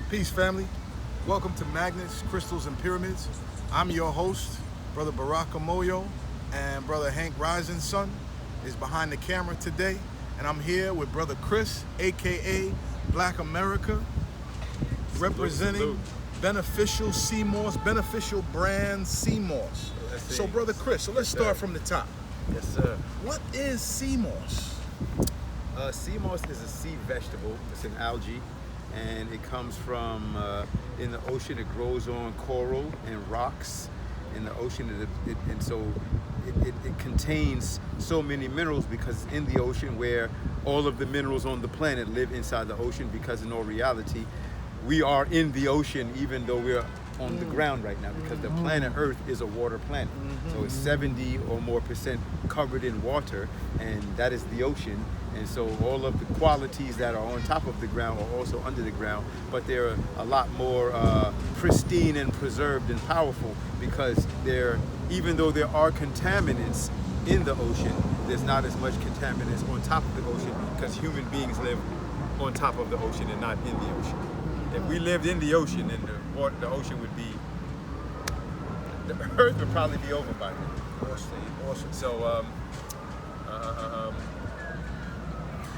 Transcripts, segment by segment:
Peace, family. Welcome to Magnets, Crystals, and Pyramids. I'm your host, Brother Barack Amoyo, and Brother Hank Risen's son is behind the camera today. And I'm here with Brother Chris, a.k.a. Black America, representing Beneficial Seamoss, beneficial brand Seamoss. So, Brother Chris, let's start from the top. Yes, sir. What is Seamoss? Seamoss is a sea vegetable. It's an algae, and it comes from in the ocean. It grows on coral and rocks in the ocean, and so it contains so many minerals because it's in the ocean, where all of the minerals on the planet live inside the ocean. Because in all reality, we are in the ocean, even though we're on the ground right now, because the planet Earth is a water planet. So it's 70 or more % covered in water, and that is the ocean. And so all of the qualities that are on top of the ground are also under the ground, but they're a lot more pristine and preserved and powerful, because even though there are contaminants in the ocean, there's not as much contaminants on top of the ocean, because human beings live on top of the ocean and not in the ocean. If we lived in the ocean, then the ocean would be, the Earth would probably be over by then. Awesome. So,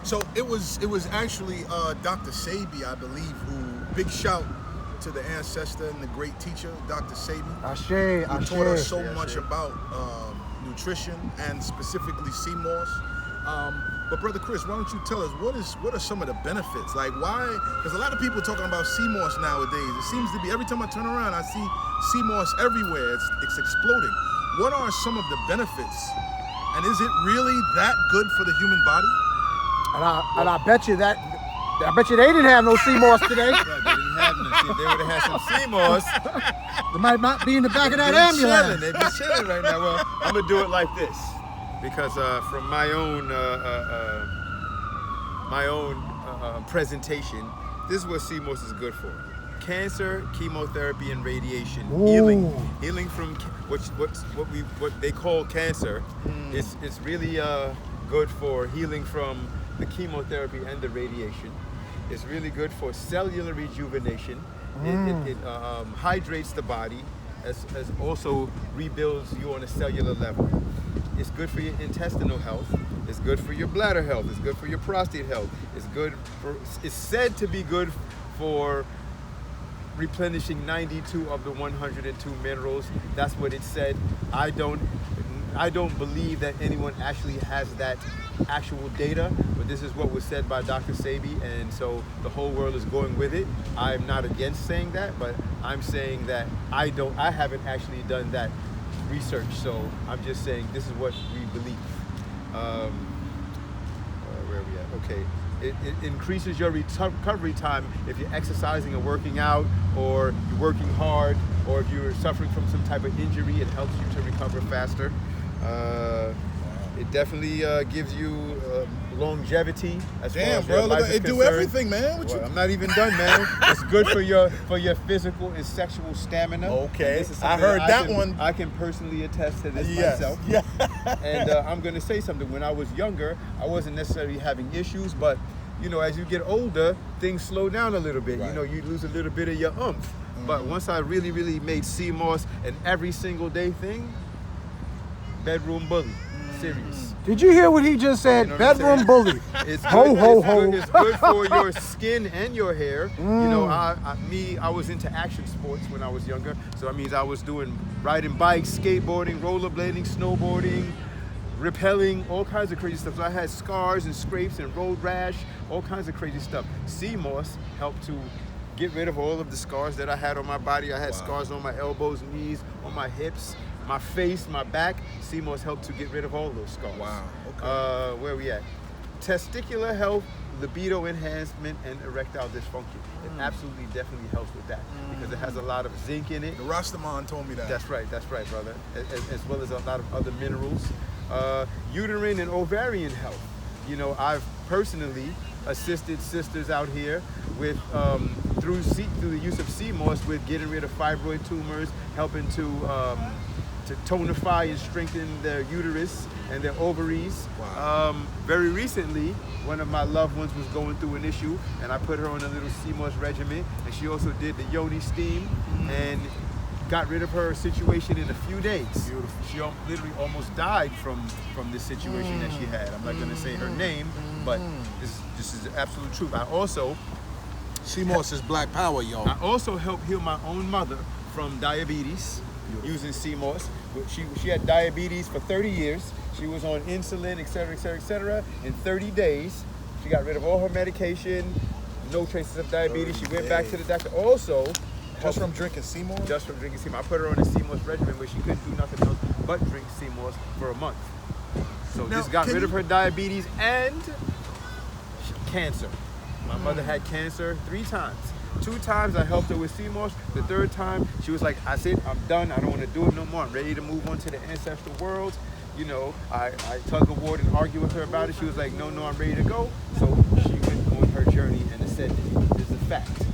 So it was actually Dr. Sebi, I believe, who, big shout to the ancestor and the great teacher, Dr. Sebi. Ashe. Who taught us so much about nutrition and specifically Seamoss. But Brother Chris, why don't you tell us what are some of the benefits? Like, why? Because a lot of people talking about Seamoss nowadays. It seems to be every time I turn around, I see Seamoss everywhere. It's exploding. What are some of the benefits? And is it really that good for the human body? And I bet you they didn't have no Seamoss today. right, they didn't have none. If they would have had some Seamoss, They might not be in the back of that ambulance. They'd be chilling right now. Well, I'm gonna do it like this, because from my own presentation, this is what Seamoss is good for: cancer, chemotherapy, and radiation. Healing from what they call cancer. It's really good for healing from the chemotherapy and the radiation. It's really good for cellular rejuvenation. It hydrates the body, as also rebuilds you on a cellular level. It's good for your intestinal health. It's good for your bladder health. It's good for your prostate health. It's said to be good for replenishing 92 of the 102 minerals. That's what it said. I don't believe that anyone actually has that actual data, but this is what was said by Dr. Sebi, and so the whole world is going with it. I'm not against saying that, but I'm saying that I haven't actually done that research, so I'm just saying this is what we believe. Where are we at? Okay. It increases your recovery time if you're exercising or working out, or you're working hard, or if you're suffering from some type of injury. It helps you to recover faster. It definitely gives you longevity as far as your life is it do concerned. everything, man. I'm not even done, man. It's good for your physical and sexual stamina. Okay, This is I something heard that one. I can personally attest to this Yes. myself. Yeah. And I'm going to say something. When I was younger, I wasn't necessarily having issues, but as you get older, things slow down a little bit. Right. You lose a little bit of your oomph. But once I really, really made Seamoss an every single day thing, bedroom bully, serious. Did you hear what he just said? You know what I'm Bedroom saying? bully. It's Ho, good, ho, it's ho. good- It's good for your skin and your hair. I was into action sports when I was younger. So that means I was riding bikes, skateboarding, rollerblading, snowboarding, rappelling, all kinds of crazy stuff. So I had scars and scrapes and road rash, all kinds of crazy stuff. Seamoss helped to get rid of all of the scars that I had on my body. I had scars on my elbows, knees, on my hips, my face, my back. Seamoss helped to get rid of all those scars. Wow. Okay. Where are we at? Testicular health, libido enhancement, and erectile dysfunction. It absolutely, definitely helps with that, because it has a lot of zinc in it. The Rastaman told me that. That's right, brother. As well as a lot of other minerals. Uterine and ovarian health. I've personally assisted sisters out here with through the use of Seamoss with getting rid of fibroid tumors, helping to tonify and strengthen their uterus and their ovaries. Wow. Very recently, one of my loved ones was going through an issue, and I put her on a little Seamoss regimen, and she also did the yoni steam, and got rid of her situation in a few days. Beautiful. She literally almost died from this situation that she had. I'm not going to say her name, but this is the absolute truth. I also Seamoss is black power, yo. I also helped heal my own mother from diabetes using Seamoss. She had diabetes for 30 years. She was on insulin, et cetera, et cetera, et cetera. In 30 days, she got rid of all her medication, no traces of diabetes. She went back to the doctor. Also, Just from drinking Seamoss? just from drinking Seamoss. I put her on a Seamoss regimen where she couldn't do nothing else but drink Seamoss for a month. So Now, this got can rid you- of her diabetes and cancer. My mother had cancer 3 times. 2 times I helped her with Seamoss. The 3rd time she was like, "That's it, I'm done. I don't want to do it no more. I'm ready to move on to the ancestral world." You know, I tug of war and argue with her about it. She was like, no, I'm ready to go. So she went on her journey and ascended. This is a fact.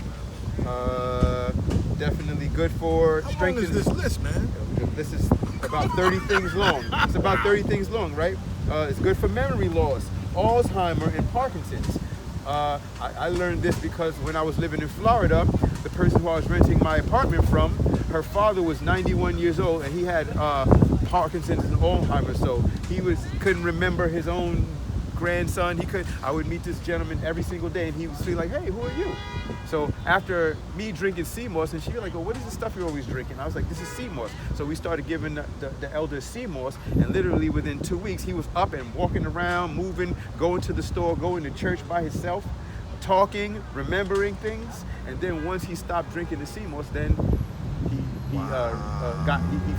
Definitely good for How long strengthening. is this list, man? This is about 30 things long. It's about 30 things long, right? It's good for memory loss, Alzheimer, and Parkinson's. I learned this because when I was living in Florida, the person who I was renting my apartment from, her father was 91 years old and he had Parkinson's and Alzheimer's, so he couldn't remember his own grandson. I would meet this gentleman every single day and he would be like, "Hey, who are you?" So after me drinking Seamoss, and she was like, "Oh, what is the stuff you're always drinking?" I was like, "This is Seamoss." So we started giving the elder Seamoss, and literally within 2 weeks, he was up and walking around, moving, going to the store, going to church by himself, talking, remembering things. And then once he stopped drinking the Seamoss, then he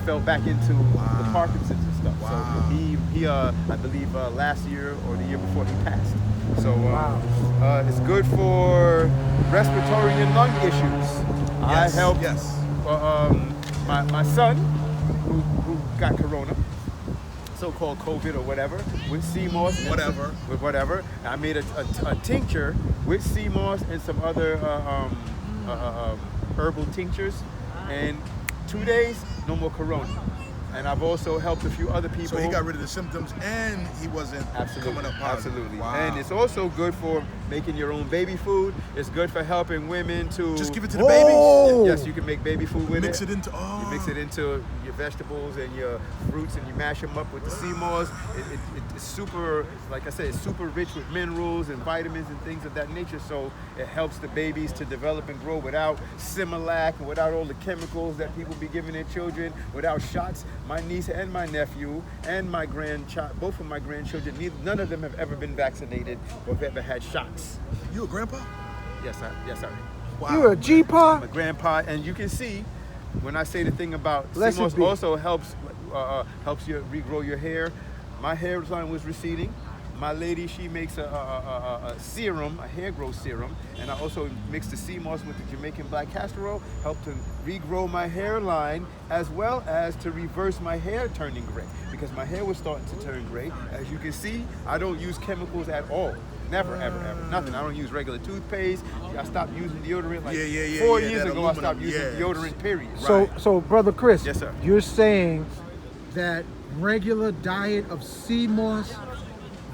fell back into the Parkinson's and stuff. Wow. So he I believe last year or the year before he passed. So it's good for respiratory and lung issues. Yes, I helped yes. my son who got corona, so-called COVID or whatever, with Seamoss. With whatever. I made a tincture with Seamoss and some other herbal tinctures, and 2 days, no more corona. And I've also helped a few other people. So he got rid of the symptoms and he wasn't coming up positive. Absolutely. Wow. And it's also good for making your own baby food. It's good for helping women to Just give it to the Oh! babies? Yes, you can make baby food with Mix it. it into, You mix it into your vegetables and your fruits, and you mash them up with the Seamoss. It's super, like I said, it's super rich with minerals and vitamins and things of that nature. So it helps the babies to develop and grow without Similac and without all the chemicals that people be giving their children, without shots. My niece and my nephew and my grandchild, both of my grandchildren, none of them have ever been vaccinated or have ever had shots. You a grandpa? Yes, sir. Wow. You a G-Pa? My grandpa, and you can see when I say the thing about Blessed Seamoss be. also helps you regrow your hair. My hairline was receding. My lady, she makes a serum, a hair growth serum, and I also mix the Seamoss with the Jamaican black castor oil, help to regrow my hairline as well as to reverse my hair turning gray, because my hair was starting to turn gray. As you can see, I don't use chemicals at all. Never, ever, ever. Nothing. I don't use regular toothpaste. I stopped using deodorant like 4 years that ago. I stopped aluminum, using yeah. deodorant, period. So brother Chris, Yes, sir. you're saying that regular diet of sea moss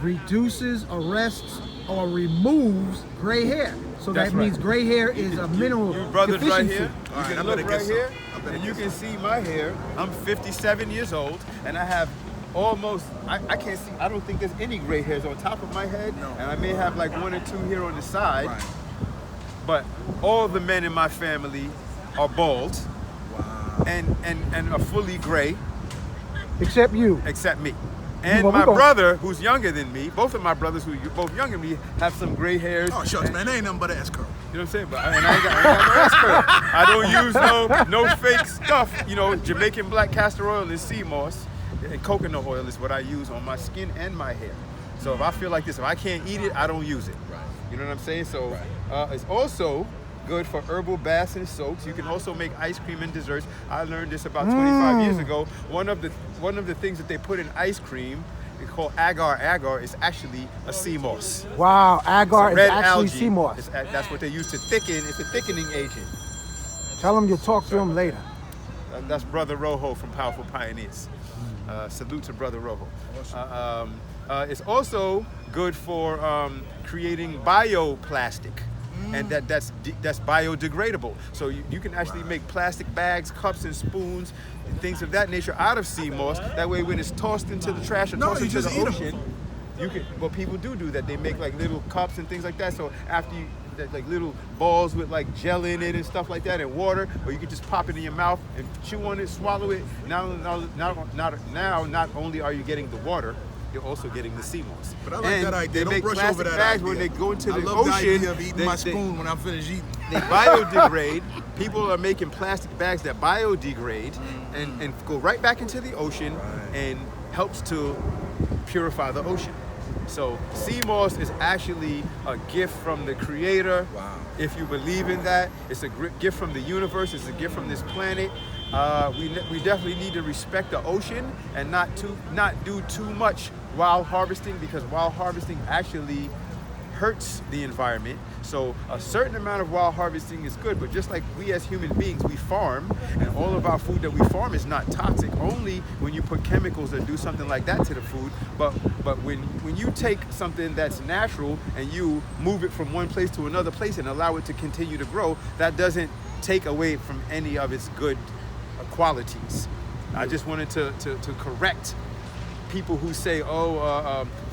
reduces, arrests, or removes gray hair. So That's that right. means gray hair is a mineral You brothers right deficiency. here, All right, you I can better look get right some. here, I better and you get can see my hair. I'm 57 years old, and I have almost, I can't see, I don't think there's any gray hairs on top of my head, No. and I may have like 1 or 2 here on the side, Right. but all the men in my family are bald Wow. and are fully gray, Except you. except me. And Well, we my gon- brother, who's younger than me, both of my brothers who are both younger than me, have some gray hairs. Oh, shucks, and- man, they ain't nothing but an S curl. You know what I'm saying? But I ain't got no expert. I don't use no fake stuff. You know, Jamaican black castor oil and sea moss and coconut oil is what I use on my skin and my hair. So if I feel like this, if I can't eat it, I don't use it. Right. You know what I'm saying? So it's also good for herbal baths and soaks. You can also make ice cream and desserts. I learned this about 25 years ago. One of the things that they put in ice cream called agar. Agar is actually a sea moss. Wow, agar is Red actually algae. sea moss. That's what they use to thicken. It's a thickening agent. Tell him you'll talk to him later. That's Brother Rojo from Powerful Pioneers. Salute to Brother Rojo. It's also good for creating bioplastic, and that's biodegradable. So you can actually make plastic bags, cups, and spoons, and things of that nature out of sea moss. That way, when it's tossed into the trash or tossed into the ocean, you can. Well, people do that. They make like little cups and things like that. So after you, like little balls with like gel in it and stuff like that, and water, or you can just pop it in your mouth and chew on it, swallow it. Now, not only are you getting the water, you're also getting the sea moss. But I like that idea. They Don't make brush plastic over that bags idea. when they go into the I love ocean. the idea of eating my spoon when I'm finished eating. They biodegrade. People are making plastic bags that biodegrade and go right back into the ocean and helps to purify the ocean. So sea moss is actually a gift from the Creator. Wow. If you believe in that, it's a gift from the universe. It's a gift from this planet. We definitely need to respect the ocean and not do too much wild harvesting, because wild harvesting actually hurts the environment. So a certain amount of wild harvesting is good, but just like we as human beings, we farm, and all of our food that we farm is not toxic only when you put chemicals or do something like that to the food. But when you take something that's natural and you move it from one place to another place and allow it to continue to grow, that doesn't take away from any of its good qualities. I just wanted to correct people who say,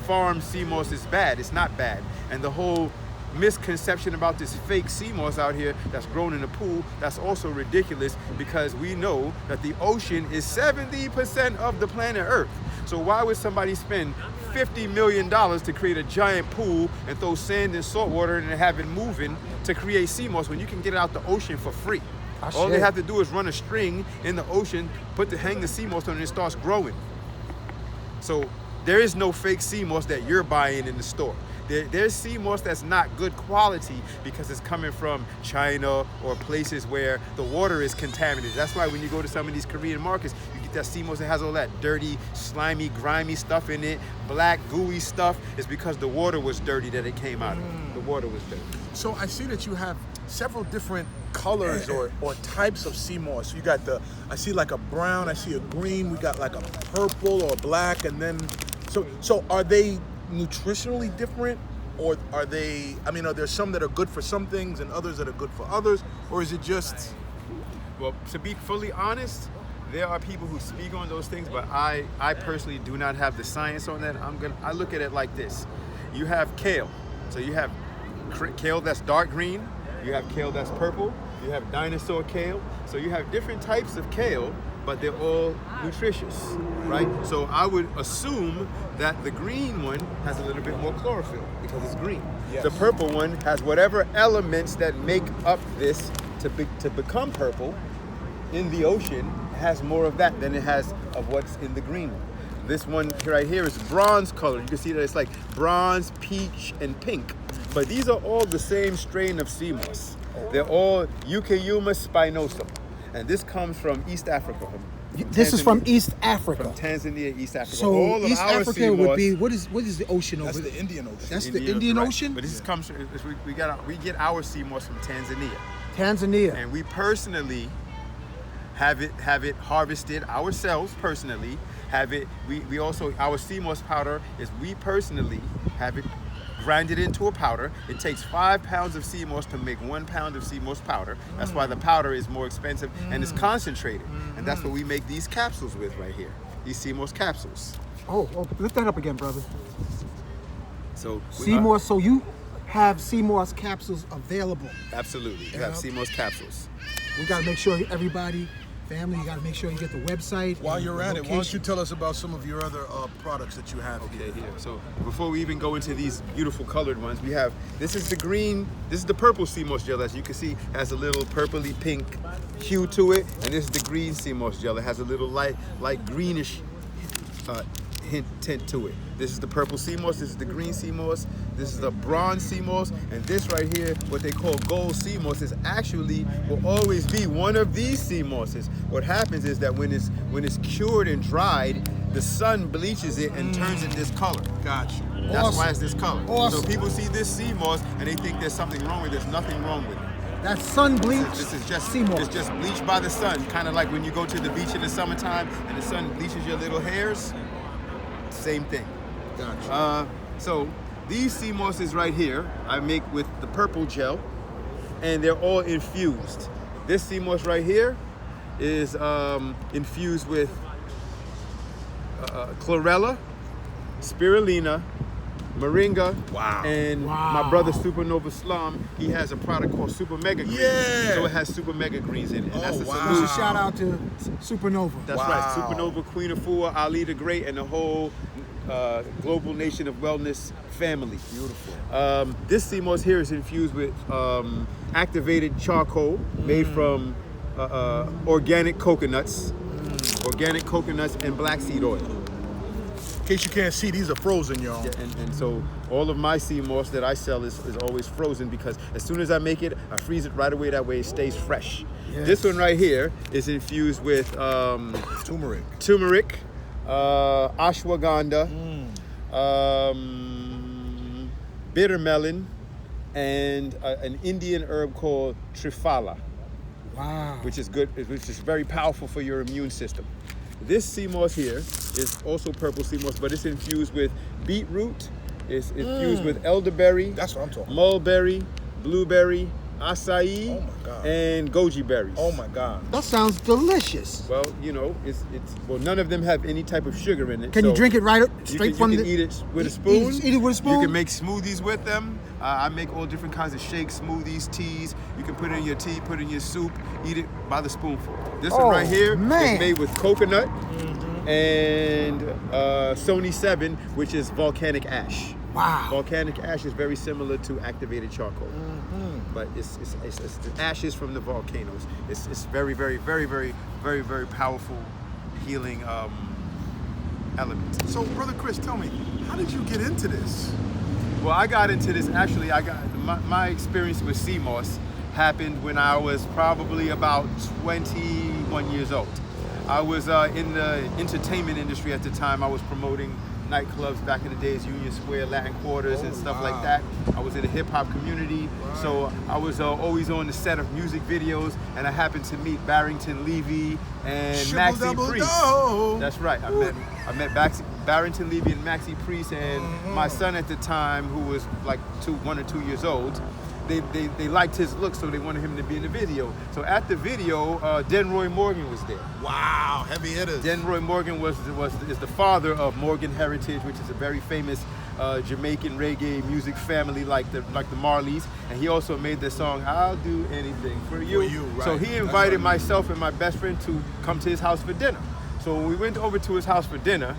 farm sea moss is bad. It's not bad. And the whole misconception about this fake sea moss out here that's grown in a pool, that's also ridiculous, because we know that the ocean is 70% of the planet Earth. So why would somebody spend $50 million to create a giant pool and throw sand and salt water and have it moving to create sea moss when you can get it out the ocean for free? All they have to do is run a string in the ocean, hang the sea moss on it, and it starts growing. So there is no fake sea moss that you're buying in the store. There's sea moss that's not good quality because it's coming from China or places where the water is contaminated. That's why when you go to some of these Korean markets, you get that sea moss that has all that dirty, slimy, grimy stuff in it, black, gooey stuff. It's because the water was dirty that it came out of. The water was dirty. So I see that you have several different colors or types of sea moss. You got I see like a brown, I see a green, we got like a purple or black, and then, so are they nutritionally different, or are there some that are good for some things and others that are good for others, or is it just? Well, to be fully honest, there are people who speak on those things, but I personally do not have the science on that. I look at it like this. You have kale. So you have kale that's dark green, you have kale that's purple, you have dinosaur kale. So you have different types of kale, but they're all nutritious, right? So I would assume that the green one has a little bit more chlorophyll because it's green. Yes. The purple one has whatever elements that make up this to become purple in the ocean, has more of that than it has of what's in the green one. This one right here is bronze color. You can see that it's like bronze, peach, and pink. But these are all the same strain of sea moss. They're all Eucheuma spinosum. And this comes from East Africa. This is from East Africa. From Tanzania, East Africa. So all East of our Africa sea would moss, be, what is the ocean over That's there? the Indian Ocean. That's the Indian right. Ocean? But this comes from, we get our sea moss from Tanzania. Tanzania. And we personally have it harvested ourselves personally. We also, our sea moss powder is, we personally have it grinded into a powder. It takes 5 pounds of sea moss to make 1 pound of sea moss powder. That's why the powder is more expensive and it's concentrated. And that's what we make these capsules with right here. These sea moss capsules. Oh, lift that up again, brother. So Sea moss, so you have sea moss capsules available. Absolutely. You have sea moss capsules. We got to make sure everybody, family, you got to make sure you get the website. While and you're the at it, why don't location. you tell us about some of your other products that you have Okay, here. So before we even go into these beautiful colored ones, we have, this is the green, this is the purple sea moss gel, as you can see, has a little purpley pink hue to it, and this is the green sea moss gel. It has a little light greenish tint to it. This is the purple sea moss, this is the green sea moss, this is the bronze sea moss, and this right here, what they call gold sea moss, is actually, will always be one of these sea mosses. What happens is that when it's cured and dried, the sun bleaches it and turns it this color. Gotcha. That's why it's this color. Awesome. So people see this sea moss and they think there's something wrong with it. There's nothing wrong with it. That's sun bleached This is just sea moss. it's just bleached by the sun. Kind of like when you go to the beach in the summertime and the sun bleaches your little hairs. Same thing. Gotcha. So these sea mosses right here, I make with the purple gel, and they're all infused. This sea moss right here is infused with chlorella, spirulina, moringa, and my brother Supernova Slum, he has a product called Super Mega Greens. Yeah. So it has Super Mega Greens in it. And that's the wow. solution. Shout out to Supernova. That's right. Supernova, Queen of Afua, Ali the Great, and the whole global nation of wellness family. Beautiful. This sea moss here is infused with activated charcoal made from organic coconuts, and black seed oil. In case you can't see, these are frozen, y'all. Yeah, and so all of my sea moss that I sell is always frozen because as soon as I make it, I freeze it right away. That way it stays fresh. Yes. This one right here is infused with turmeric, ashwagandha, bitter melon, and an Indian herb called triphala, which is good, which is very powerful for your immune system. This sea moss here is also purple sea moss, but it's infused with beetroot, it's infused with elderberry, That's what I'm talking about. mulberry, blueberry, acai, Oh my God. and goji berries. Oh my God. That sounds delicious. Well, you know, it's well, none of them have any type of sugar in it. Can you so drink it right you straight can, from you the? can eat it with a spoon. Eat it with a spoon. You can make smoothies with them. I make all different kinds of shakes, smoothies, teas. You can put it in your tea, put it in your soup, eat it by the spoonful. This one right here is made with coconut and Sony 7, which is volcanic ash. Wow. Volcanic ash is very similar to activated charcoal, but it's the ashes from the volcanoes. It's very, very, very, very, very, very powerful healing element. So, Brother Chris, tell me, how did you get into this? Well, I got into this, actually, my experience with Seamoss happened when I was probably about 21 years old. I was in the entertainment industry at the time. I was promoting nightclubs back in the days, Union Square, Latin Quarters, and stuff like that. I was in the hip hop community, so I was always on the set of music videos, and I happened to meet Barrington Levy and Maxi Priest. That's right. I met Barrington Levy and Maxi Priest, and my son at the time, who was like 1 or 2 years old. They liked his look, so they wanted him to be in the video. So at the video, Denroy Morgan was there. Wow, heavy hitters. Denroy Morgan is the father of Morgan Heritage, which is a very famous Jamaican reggae music family like the Marleys, and he also made the song "I'll Do Anything for You." Right. So he invited myself and my best friend to come to his house for dinner. So when we went over to his house for dinner,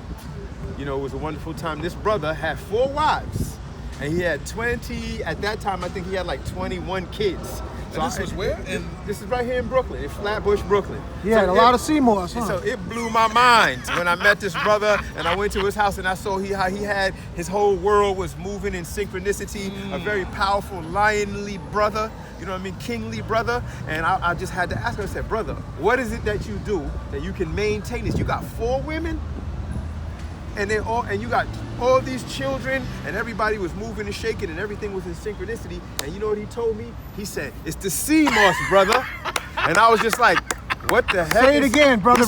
you know, it was a wonderful time. This brother had 4 wives. And he had 20, at that time, I think he had like 21 kids. So this was where? This is right here in Brooklyn, in Flatbush, Brooklyn. He had a lot of Seamoss, huh? So it blew my mind when I met this brother and I went to his house and I saw how he had, his whole world was moving in synchronicity, a very powerful, lionly brother, you know what I mean, kingly brother. And I just had to ask him, I said, brother, what is it that you do that you can maintain this? You got 4 women? And you got all these children, and everybody was moving and shaking, and everything was in synchronicity. And you know what he told me? He said, "It's the Seamoss, brother." And I was just like, "What the heck?" Say it again, brother.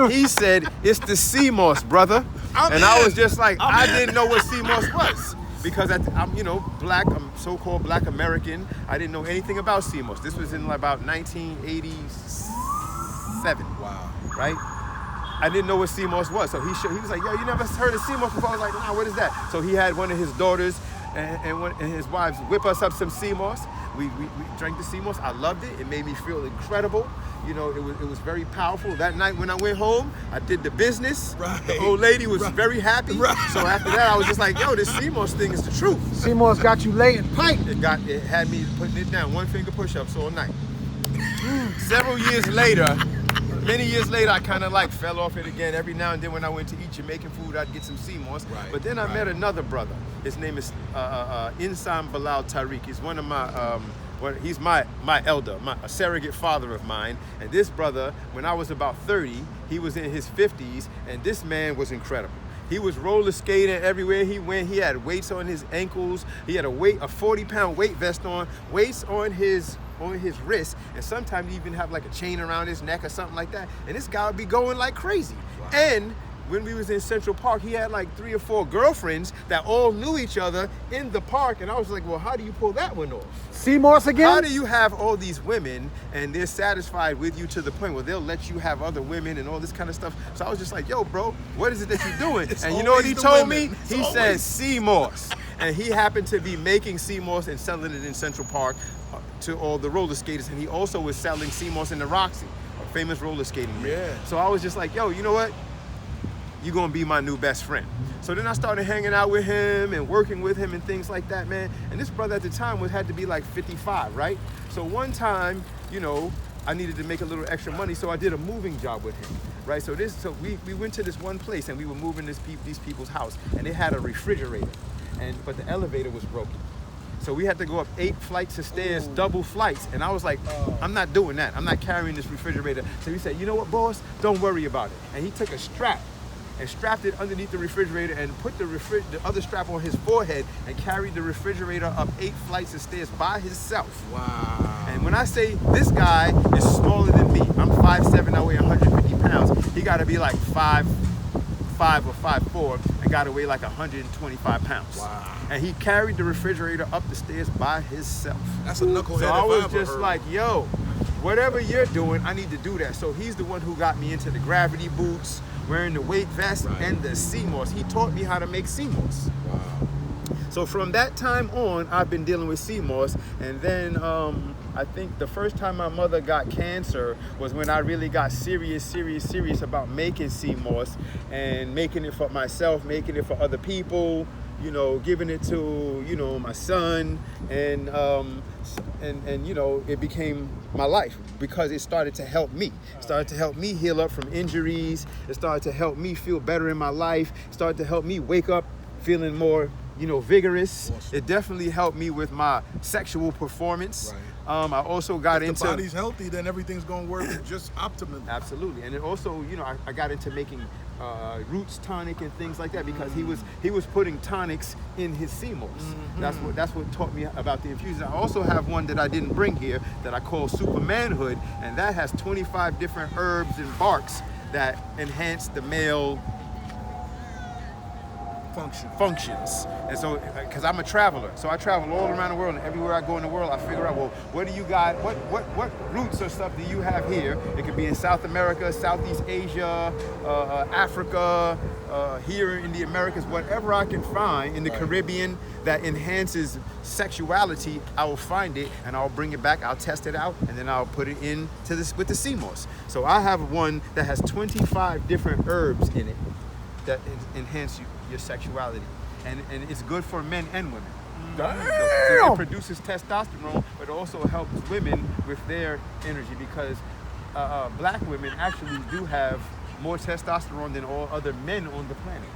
He said, "It's the Seamoss, brother." I was just like, I didn't know what Seamoss was. Because I'm, you know, black, I'm so-called black American. I didn't know anything about Seamoss. This was in about 1987. Wow. Right? I didn't know what Seamoss was. So he was like, yo, you never heard of Seamoss before? I was like, nah, what is that? So he had one of his daughters and his wives whip us up some Seamoss. We drank the Seamoss. I loved it. It made me feel incredible. You know, it was very powerful. That night when I went home, I did the business. Right. The old lady was very happy. Right. So after that, I was just like, yo, this Seamoss thing is the truth. Seamoss got you laying pipe. It had me putting it down, 1-finger push-ups all night. Several years later, many years later, I kind of like fell off it again. Every now and then when I went to eat Jamaican food, I'd get some Seamoss. Right, But then I met another brother. His name is Insan Bilal Tariq. He's one of my he's my elder, a surrogate father of mine. And this brother, when I was about 30, he was in his 50s, and this man was incredible. He was roller skating everywhere he went. He had weights on his ankles. He had a 40-pound weight vest on, weights on his wrist, and sometimes he even have like a chain around his neck or something like that. And this guy would be going like crazy. Wow. And when we was in Central Park, he had like 3 or 4 girlfriends that all knew each other in the park. And I was like, well, how do you pull that one off? Seamoss again? How do you have all these women and they're satisfied with you to the point where they'll let you have other women and all this kind of stuff? So I was just like, yo, bro, what is it that you're doing? And you know what he told me? He said Seamoss. And he happened to be making Seamoss and selling it in Central Park to all the roller skaters. And he also was selling Seamoss in the Roxy, a famous roller skating ring. Yeah. So I was just like, yo, you know what? You're gonna be my new best friend. So then I started hanging out with him and working with him and things like that, man. And this brother at the time had to be like 55, right? So one time, I needed to make a little extra money, so I did a moving job with him, right? So we went to this one place and we were moving these people's house, and they had a refrigerator, but the elevator was broken. So we had to go up 8 flights of stairs, double flights. And I was like, I'm not doing that. I'm not carrying this refrigerator. So he said, you know what, boss? Don't worry about it. And he took a strap and strapped it underneath the refrigerator and put the other strap on his forehead and carried the refrigerator up 8 flights of stairs by himself. Wow. And when I say this guy is smaller than me, I'm 5'7", I weigh 150 pounds. He got to be like 5'5" or 5'4", and got to weigh like 125 pounds. Wow. And he carried the refrigerator up the stairs by himself. That's a knucklehead. So I was just like, yo, whatever you're doing, I need to do that. So he's the one who got me into the gravity boots, wearing the weight vest, and the Seamoss. He taught me how to make Seamoss. Wow. So from that time on, I've been dealing with Seamoss. And then I think the first time my mother got cancer was when I really got serious about making Seamoss and making it for myself, making it for other people, giving it to, my son. And it became my life because it started to help me. It started to help me heal up from injuries. It started to help me feel better in my life. It started to help me wake up feeling more, vigorous. Awesome. It definitely helped me with my sexual performance. Right. I also got into... If the body's healthy, then everything's going to work just optimally. Absolutely. And it also, I got into making roots tonic and things like that because he was putting tonics in his Seamoss. Mm-hmm. That's what taught me about the infusion. I also have one that I didn't bring here that I call Supermanhood, and that has 25 different herbs and barks that enhance the male functions. And so, because I'm a traveler, so I travel all around the world, and everywhere I go in the world, I figure out, well, what do you got, what roots or stuff do you have here? It could be in South America, Southeast Asia, Africa, here in the Americas, whatever I can find in the Caribbean that enhances sexuality, I will find it and I'll bring it back, I'll test it out, and then I'll put it into this with the Seamoss. So I have one that has 25 different herbs in it that enhance your sexuality, and it's good for men and women. So it produces testosterone, but also helps women with their energy because black women actually do have more testosterone than all other men on the planet.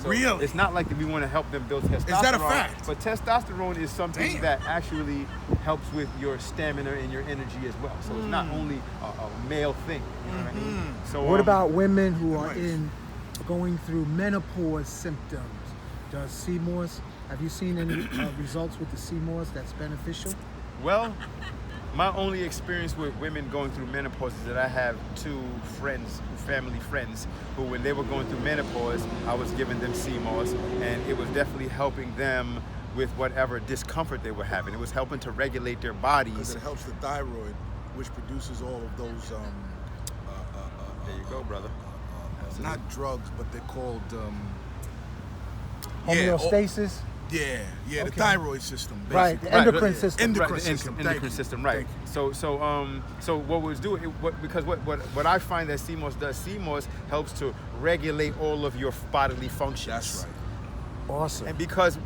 So really? It's not like that we want to help them build testosterone. Is that a fact? But testosterone is something that actually helps with your stamina and your energy as well. So it's not only a male thing. You know what I mean? So what about women who are going through menopause symptoms? Does Seamoss, have you seen any results with the Seamoss that's beneficial? Well, my only experience with women going through menopause is that I have 2 friends, family friends, who when they were going through menopause, I was giving them Seamoss, and it was definitely helping them with whatever discomfort they were having. It was helping to regulate their bodies. Because it helps the thyroid, which produces all of those... there you go, brother. Not drugs, but they're called... homeostasis? The thyroid system. Basically. Right, the endocrine system. Endocrine system. Endocrine system, right. So what was doing, because what I find that Seamoss does, Seamoss helps to regulate all of your bodily functions. That's right. Awesome. And because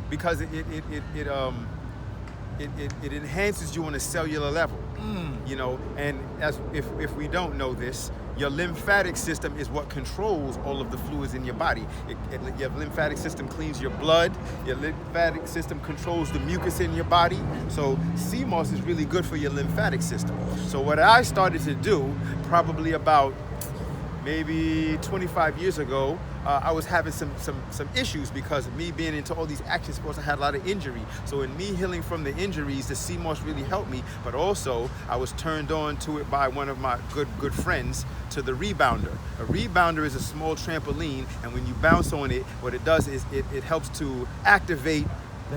it enhances you on a cellular level, and as if we don't know this, your lymphatic system is what controls all of the fluids in your body. Your lymphatic system cleans your blood. Your lymphatic system controls the mucus in your body. So Seamoss is really good for your lymphatic system. So what I started to do, probably about maybe 25 years ago, I was having some issues because of me being into all these action sports. I had a lot of injury. So in me healing from the injuries, the Seamoss really helped me. But also, I was turned on to it by one of my good friends, to the rebounder. A rebounder is a small trampoline, and when you bounce on it, what it does is it helps to activate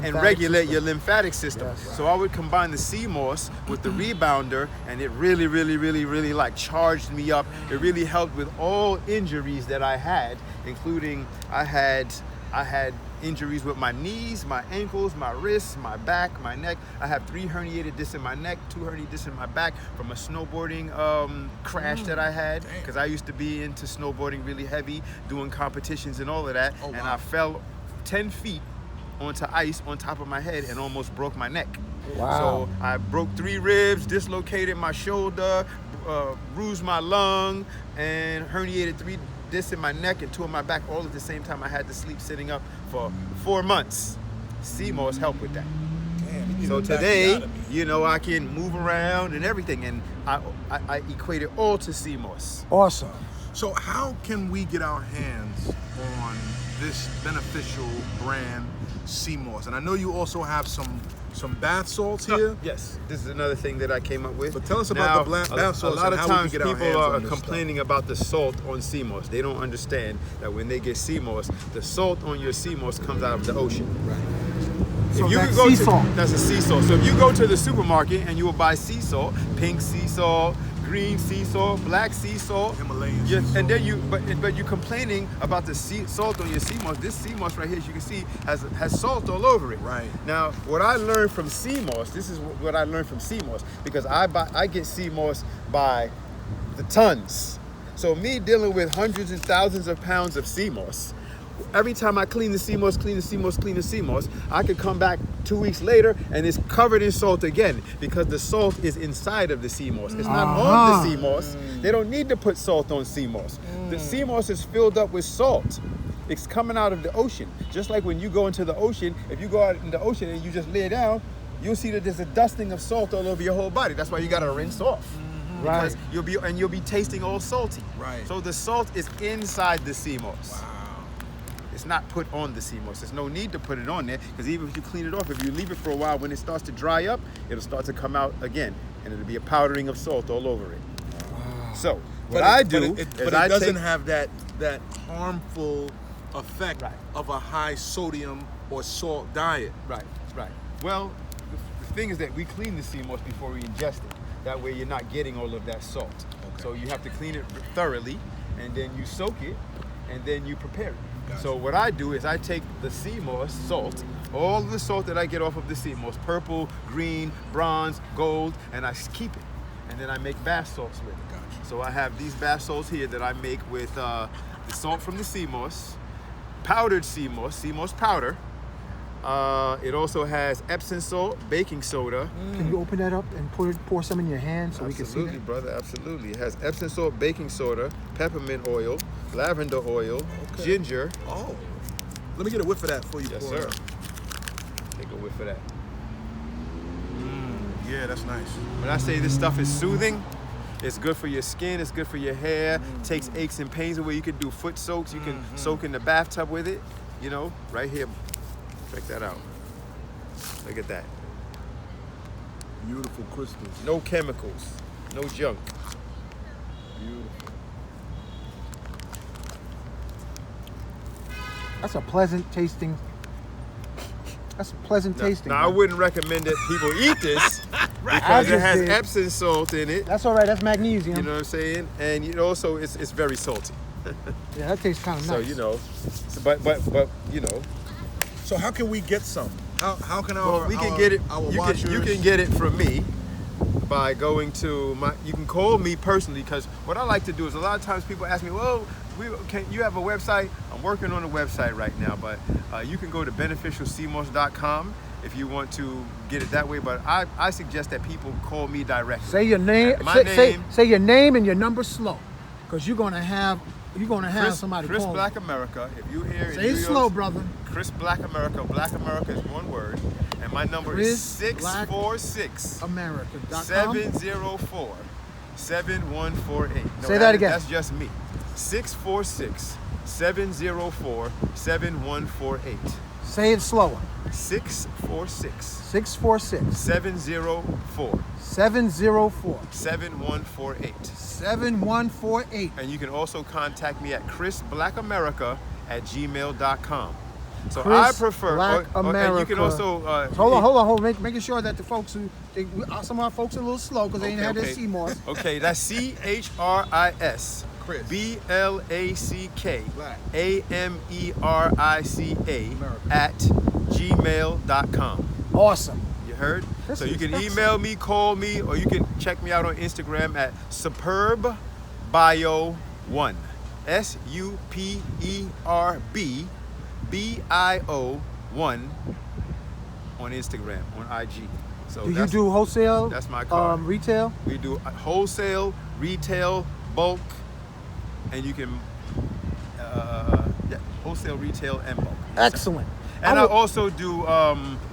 and regulate your lymphatic system. Yes. So I would combine the Seamoss with the rebounder, and it really like charged me up. It really helped with all injuries that I had, including I had injuries with my knees, my ankles, my wrists, my back, my neck. I have 3 herniated discs in my neck, 2 herniated discs in my back from a snowboarding crash that I had, because I used to be into snowboarding really heavy, doing competitions and all of that. Oh, wow. And I fell 10 feet onto ice on top of my head and almost broke my neck. Wow. So I broke 3 ribs, dislocated my shoulder, bruised my lung, and herniated 3 discs in my neck and 2 in my back, all at the same time. I had to sleep sitting up for 4 months. Seamoss helped with that. Damn, So today, you know, I can move around and everything, and I equate it all to Seamoss. Awesome. So how can we get our hands on this beneficial brand Seamoss? And I know you also have some bath salts here. Yes, this is another thing that I came up with. But tell us about the bath salts. A lot of and how times we can get our hands people are on this complaining about the salt on Seamoss. They don't understand that when they get Seamoss, the salt on your Seamoss comes out of the ocean. Right. So If you that's go sea to, salt. that's a sea salt. So if you go to the supermarket and you will buy sea salt, pink sea salt, green sea salt, black sea salt, Himalayan sea and salt. then you're complaining about the salt on your Seamoss. This Seamoss right here, as you can see, has salt all over it. Right. Now, what I learned from Seamoss, this is what I learned from Seamoss, because I get Seamoss by the tons. So me dealing with hundreds and thousands of pounds of Seamoss, every time I clean the Seamoss, I could come back 2 weeks later and it's covered in salt again, because the salt is inside of the Seamoss. It's not on the Seamoss. They don't need to put salt on Seamoss. The Seamoss is filled up with salt. It's coming out of the ocean. Just like when you go into the ocean, if you go out in the ocean and you just lay down, you'll see that there's a dusting of salt all over your whole body. That's why you gotta rinse off. Because you'll be tasting all salty. Right. So the salt is inside the Seamoss. Wow. It's not put on the Seamoss. There's no need to put it on there, because even if you clean it off, if you leave it for a while, when it starts to dry up, it'll start to come out again, and it'll be a powdering of salt all over it. So what I do is it I doesn't take, have that harmful effect Right. of a high sodium or salt diet. Right. Well, the thing is that we clean the Seamoss before we ingest it. That way you're not getting all of that salt. Okay. So you have to clean it thoroughly, and then you soak it, and then you prepare it. Gotcha. So what I do is I take the Seamoss salt, all the salt that I get off of the Seamoss, purple, green, bronze, gold, and I keep it. And then I make bath salts with it. Gotcha. So I have these bath salts here that I make with the salt from the Seamoss, powdered Seamoss powder. It also has Epsom salt, baking soda. Can you open that up and pour some in your hand so we can see Absolutely, that? brother, absolutely. It has Epsom salt, baking soda, peppermint oil, lavender oil, Okay. ginger. Oh, let me get a whiff of that for you. Yes, pour it sir. out. Take a whiff of that. Yeah, that's nice. When I say this stuff is soothing, it's good for your skin, it's good for your hair, takes aches and pains away. You can do foot soaks, you can soak in the bathtub with it, you know, right here. Check that out. Look at that. Beautiful crystals. No chemicals, no junk. Beautiful. That's a pleasant tasting. Now, I wouldn't recommend that people eat this I because it just has did. Epsom salt in it. That's all right. That's magnesium. You know what I'm saying? And it also it's very salty. Yeah, that tastes kind of nice. So you know, but you know, So how can we get some? How can our we can get it. Our You watchers can get it from me by going to my. You can call me personally, because what I like to do is a lot of times people ask me, well, can you have a website? I'm working on a website right now, but you can go to beneficialseamoss.com if you want to get it that way. But I suggest that people call me directly. Say your name. My name. Say your name and your number slow. because you're gonna have somebody Chris call. Black America. If you hear Say it slow, brother. Chris Black America. Black America is one word, and my number Chris is 646 America.com. 704 7148. No, Say that again. That's just me. 646 704 7148. Say it slower. 646 646 704 704 7148. 7148. And you can also contact me at chrisblackamerica@gmail.com. So Chris I prefer. Black and you America. can also. Hold on. Making sure that the folks some of our folks are a little slow because they ain't had their Seamoss. Okay, that's CHRIS Chris. BLACKAMERICA@gmail.com. Awesome. You heard? This So you is can excellent. email me, call me, or you can check me out on Instagram at SuperbBio1. SUPERBBIO1 on Instagram, on IG. So Do you do wholesale? that's my card. Retail? We do wholesale, retail, bulk, and you can wholesale, retail, and bulk. Excellent. And I also do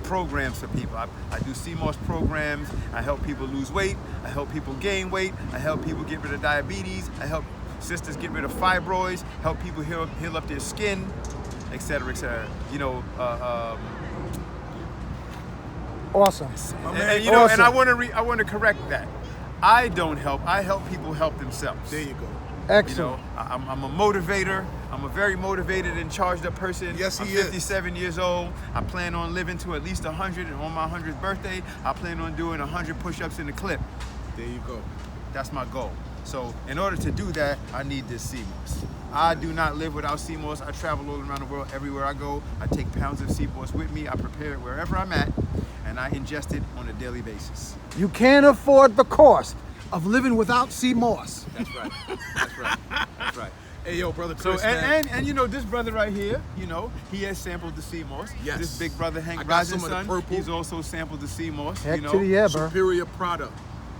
programs for people. I do Seamoss programs. I help people lose weight. I help people gain weight. I help people get rid of diabetes. I help sisters get rid of fibroids. Help people heal up their skin, etc., etc. You know. Awesome. And you know, Awesome. and I want to correct that. I don't help. I help people help themselves. There you go. Excellent. You know, I'm a motivator. I'm a very motivated and charged up person. Yes, I'm he is. 57 years old. I plan on living to at least 100, and on my 100th birthday, I plan on doing 100 push-ups in the clip. There you go. That's my goal. So in order to do that, I need this Seamoss. I do not live without Seamoss. I travel all around the world. Everywhere I go, I take pounds of Seamoss with me. I prepare it wherever I'm at, and I ingest it on a daily basis. You can't afford the cost of living without Seamoss. That's right. That's right. That's right. Hey, yo, brother So Chris, man. and you know, this brother right here, you know, he has sampled the Seamoss. Yes. This big brother I Hank got Rising some of the Sun, purple. he's also sampled the Seamoss. Heck You know, to the yeah, bro. Superior product.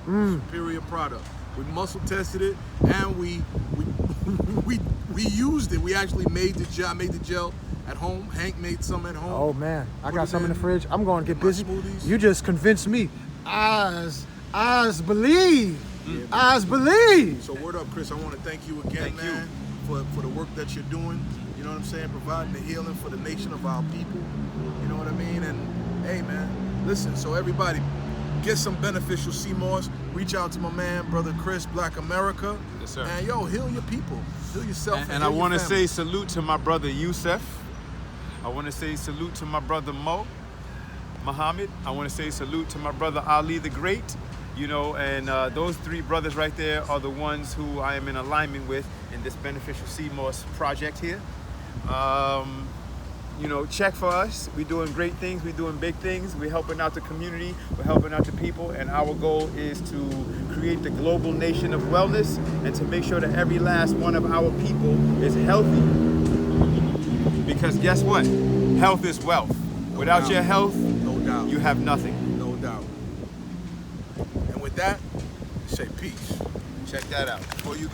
Superior product. We muscle tested it, and we used it. We actually made the gel. I made the gel at home. Hank made some at home. Oh man, I Put got it some in the in fridge. I'm going to get my busy. smoothies. You just convinced me. Eyes believe. Yeah, Eyes believe. So word up, Chris. I want to thank you again, Thank you. man, for the work that you're doing. You know what I'm saying? Providing the healing for the nation of our people. You know what I mean? And hey, man, listen. So everybody, get some beneficial Seamoss. Reach out to my man, brother Chris, Black America. Yes, sir. And yo, heal your people. Heal yourself. and I heal your want to family. say salute to my brother Yusef. I want to say salute to my brother Muhammad. I want to say salute to my brother Ali the Great. You know, and those three brothers right there are the ones who I am in alignment with in this beneficial Seamoss project here. You know, check for us. We're doing great things. We're doing big things. We're helping out the community. We're helping out the people. And our goal is to create the global nation of wellness and to make sure that every last one of our people is healthy. Because guess what? Health is wealth. Without doubt. your health, No doubt. you have nothing. No doubt. And with that, say peace. Check that out. Before you go.